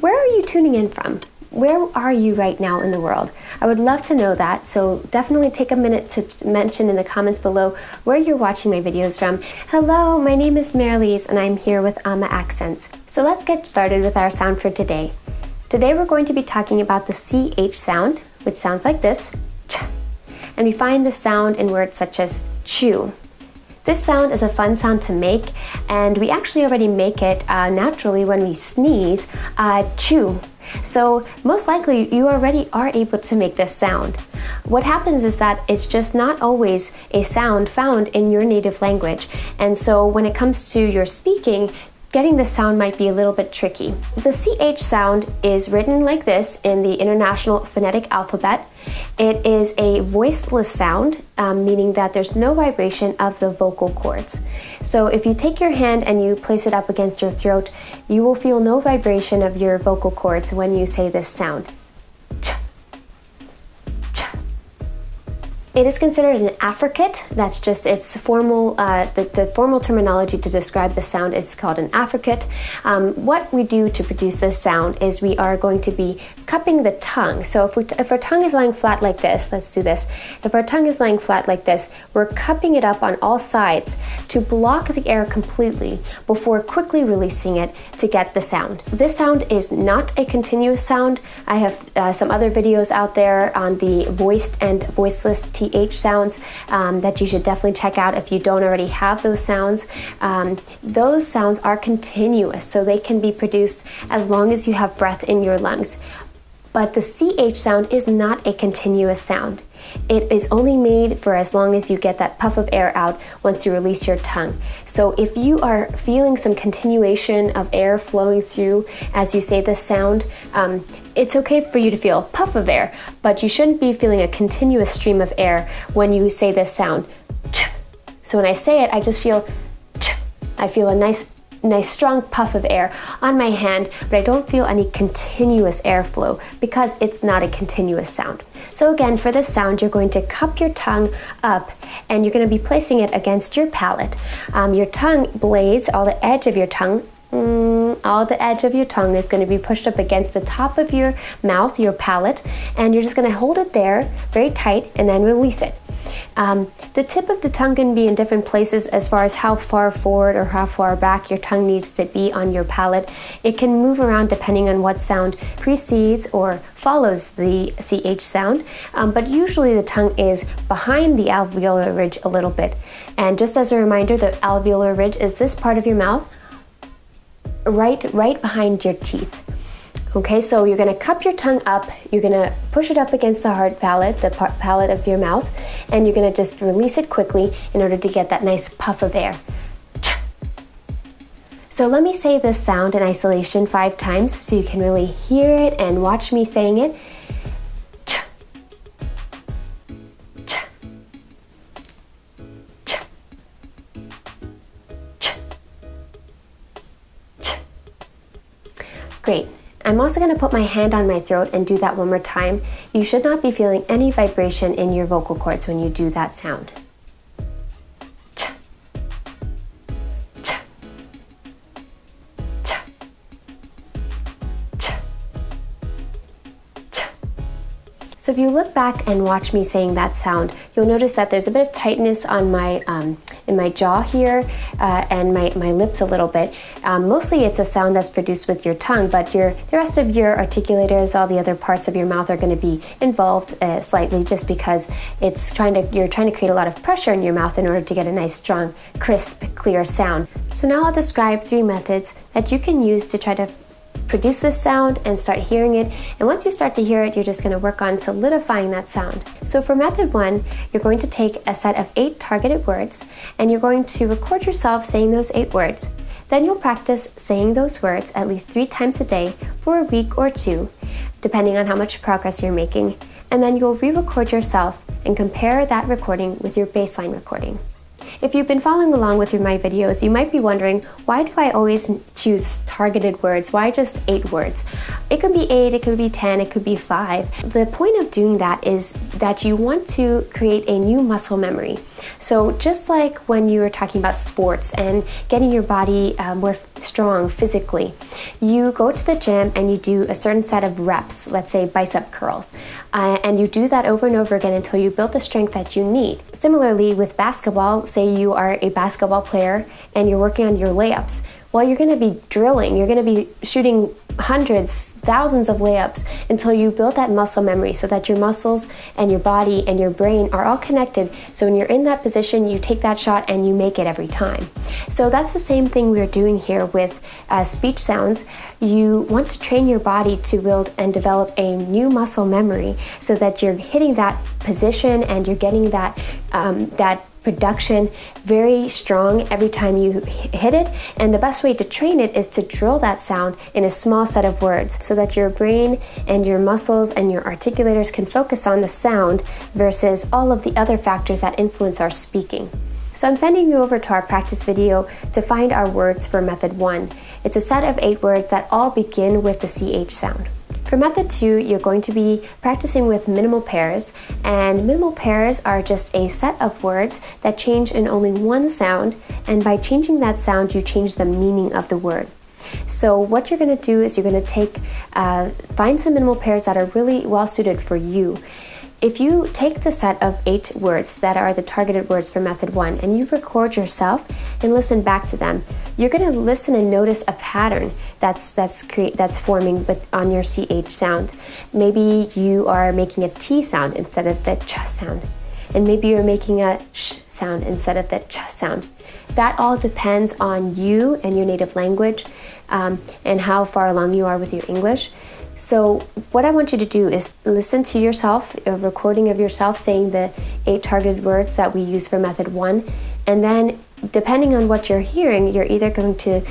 Where are you tuning in from? Where are you right now in the world? I would love to know that, so definitely take a minute to mention in the comments below where you're watching my videos from. Hello, my name is Marilise and I'm here with Amma Accents. So let's get started with our sound for today. Today we're going to be talking about the CH sound, which sounds like this, ch, and we find the sound in words such as chew. This sound is a fun sound to make, and we actually already make it naturally when we sneeze, chew. So most likely you already are able to make this sound. What happens is that it's just not always a sound found in your native language, and so when it comes to your speaking, getting the sound might be a little bit tricky. The CH sound is written like this in the International Phonetic Alphabet. It is a voiceless sound, meaning that there's no vibration of the vocal cords. So if you take your hand and you place it up against your throat, you will feel no vibration of your vocal cords when you say this sound. It is considered an affricate. That's just its formal, the formal terminology to describe the sound is called an affricate. What we do to produce this sound is we are going to be cupping the tongue. So if our tongue is lying flat like this, let's do this. If our tongue is lying flat like this, we're cupping it up on all sides to block the air completely before quickly releasing it to get the sound. This sound is not a continuous sound. I have some other videos out there on the voiced and voiceless TH sounds that you should definitely check out if you don't already have those sounds. Those sounds are continuous, so they can be produced as long as you have breath in your lungs. But the CH sound is not a continuous sound. It is only made for as long as you get that puff of air out once you release your tongue. So if you are feeling some continuation of air flowing through as you say this sound, it's okay for you to feel a puff of air, but you shouldn't be feeling a continuous stream of air when you say this sound. So when I say it, I just feel, I feel a nice strong puff of air on my hand, but I don't feel any continuous airflow because it's not a continuous sound. So again, for this sound, you're going to cup your tongue up and you're going to be placing it against your palate. Your tongue blades, all the edge of your tongue, all the edge of your tongue is going to be pushed up against the top of your mouth, your palate, and you're just going to hold it there very tight and then release it. The tip of the tongue can be in different places as far as how far forward or how far back your tongue needs to be on your palate. It can move around depending on what sound precedes or follows the CH sound, but usually the tongue is behind the alveolar ridge a little bit. And just as a reminder, the alveolar ridge is this part of your mouth, right behind your teeth. Okay, so you're going to cup your tongue up, you're going to push it up against the hard palate, the palate of your mouth, and you're going to just release it quickly in order to get that nice puff of air. So let me say this sound in isolation 5 times so you can really hear it and watch me saying it. Great. I'm also going to put my hand on my throat and do that one more time. You should not be feeling any vibration in your vocal cords when you do that sound. So if you look back and watch me saying that sound, you'll notice that there's a bit of tightness on my in my jaw here and my lips a little bit. Mostly it's a sound that's produced with your tongue, but the rest of your articulators, all the other parts of your mouth are going to be involved slightly just because you're trying to create a lot of pressure in your mouth in order to get a nice, strong, crisp, clear sound. So now I'll describe 3 methods that you can use to try to produce this sound and start hearing it. And once you start to hear it, you're just going to work on solidifying that sound. So for method 1, you're going to take a set of 8 targeted words and you're going to record yourself saying those 8 words. Then you'll practice saying those words at least 3 times a day for a week or 2, depending on how much progress you're making. And then you'll re-record yourself and compare that recording with your baseline recording. If you've been following along with my videos, you might be wondering, why do I always choose targeted words? Why just 8 words? It could be 8, it could be 10, it could be 5. The point of doing that is that you want to create a new muscle memory. So just like when you were talking about sports and getting your body more strong physically, you go to the gym and you do a certain set of reps, let's say bicep curls, and you do that over and over again until you build the strength that you need. Similarly with basketball, say you are a basketball player and you're working on your layups. Well, you're going to be drilling, you're going to be shooting hundreds, thousands of layups until you build that muscle memory so that your muscles and your body and your brain are all connected. So when you're in that position, you take that shot and you make it every time. So that's the same thing we're doing here with speech sounds. You want to train your body to build and develop a new muscle memory so that you're hitting that position and you're getting that production very strong every time you hit it. And the best way to train it is to drill that sound in a small set of words so that your brain and your muscles and your articulators can focus on the sound versus all of the other factors that influence our speaking. So I'm sending you over to our practice video to find our words for method 1. It's a set of 8 words that all begin with the CH sound. For method 2, you're going to be practicing with minimal pairs, and minimal pairs are just a set of words that change in only one sound, and by changing that sound, you change the meaning of the word. So what you're going to do is you're going to find some minimal pairs that are really well suited for you. If you take the set of 8 words that are the targeted words for method 1 and you record yourself and listen back to them, you're going to listen and notice a pattern that's forming on your CH sound. Maybe you are making a T sound instead of the ch sound, and maybe you're making a sh sound instead of the ch sound. That all depends on you and your native language and how far along you are with your English. So what I want you to do is listen to yourself, a recording of yourself saying the 8 targeted words that we use for method 1, and then depending on what you're hearing, you're either going to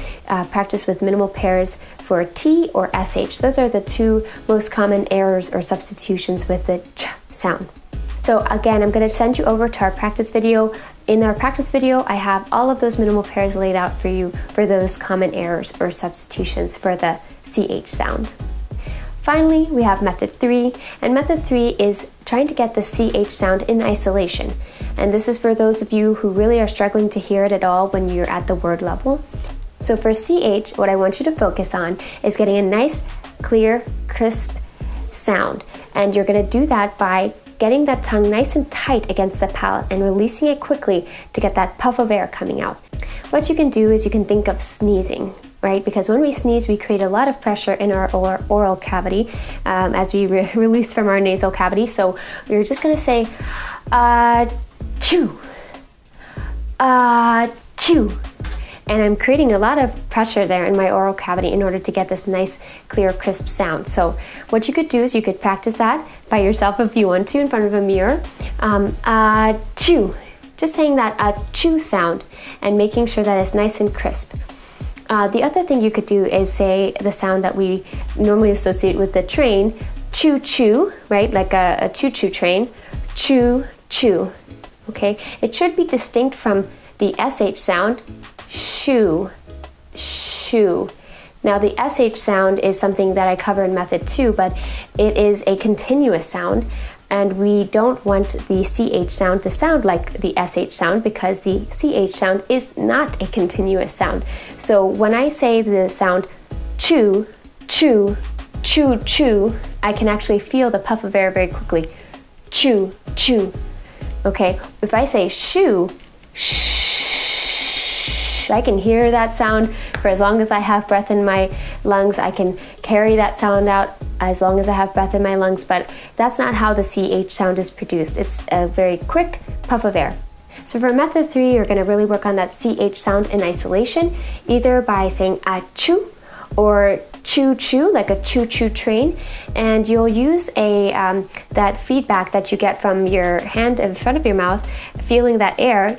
practice with minimal pairs for T or SH. Those are the 2 most common errors or substitutions with the ch sound. So again, I'm going to send you over to our practice video. In our practice video, I have all of those minimal pairs laid out for you for those common errors or substitutions for the CH sound. Finally, we have method 3, and method 3 is trying to get the CH sound in isolation. And this is for those of you who really are struggling to hear it at all when you're at the word level. So for CH, what I want you to focus on is getting a nice, clear, crisp sound. And you're going to do that by getting that tongue nice and tight against the palate and releasing it quickly to get that puff of air coming out. What you can do is you can think of sneezing, right? Because when we sneeze, we create a lot of pressure in our oral cavity as we release from our nasal cavity. So you're just going to say, chew, chew. And I'm creating a lot of pressure there in my oral cavity in order to get this nice, clear, crisp sound. So what you could do is you could practice that by yourself if you want to in front of a mirror. Chew. Just saying that chew sound and making sure that it's nice and crisp. The other thing you could do is say the sound that we normally associate with the train, choo choo, right? Like a choo choo train, choo choo. Okay, it should be distinct from the SH sound, shoo, shoo. Now the SH sound is something that I cover in method 2, but it is a continuous sound. And we don't want the CH sound to sound like the SH sound because the CH sound is not a continuous sound. So when I say the sound chew, chew, chew, chew, I can actually feel the puff of air very quickly. Chew, chew. Okay, if I say shoo, shh, I can hear that sound for as long as I have breath in my lungs. I can carry that sound out as long as I have breath in my lungs, but that's not how the CH sound is produced. It's a very quick puff of air. So for method 3, you're going to really work on that CH sound in isolation, either by saying achoo or choo choo, like a choo choo train, and you'll use that feedback that you get from your hand in front of your mouth, feeling that air,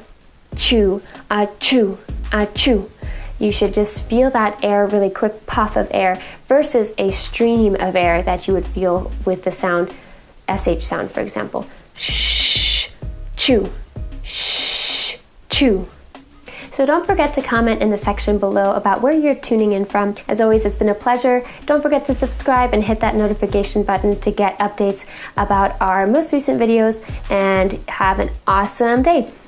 chew, achoo, achoo. You should just feel that air, really quick puff of air versus a stream of air that you would feel with the sound, SH sound, for example. Shh, chew, shh, chew. So don't forget to comment in the section below about where you're tuning in from. As always, it's been a pleasure. Don't forget to subscribe and hit that notification button to get updates about our most recent videos, and have an awesome day.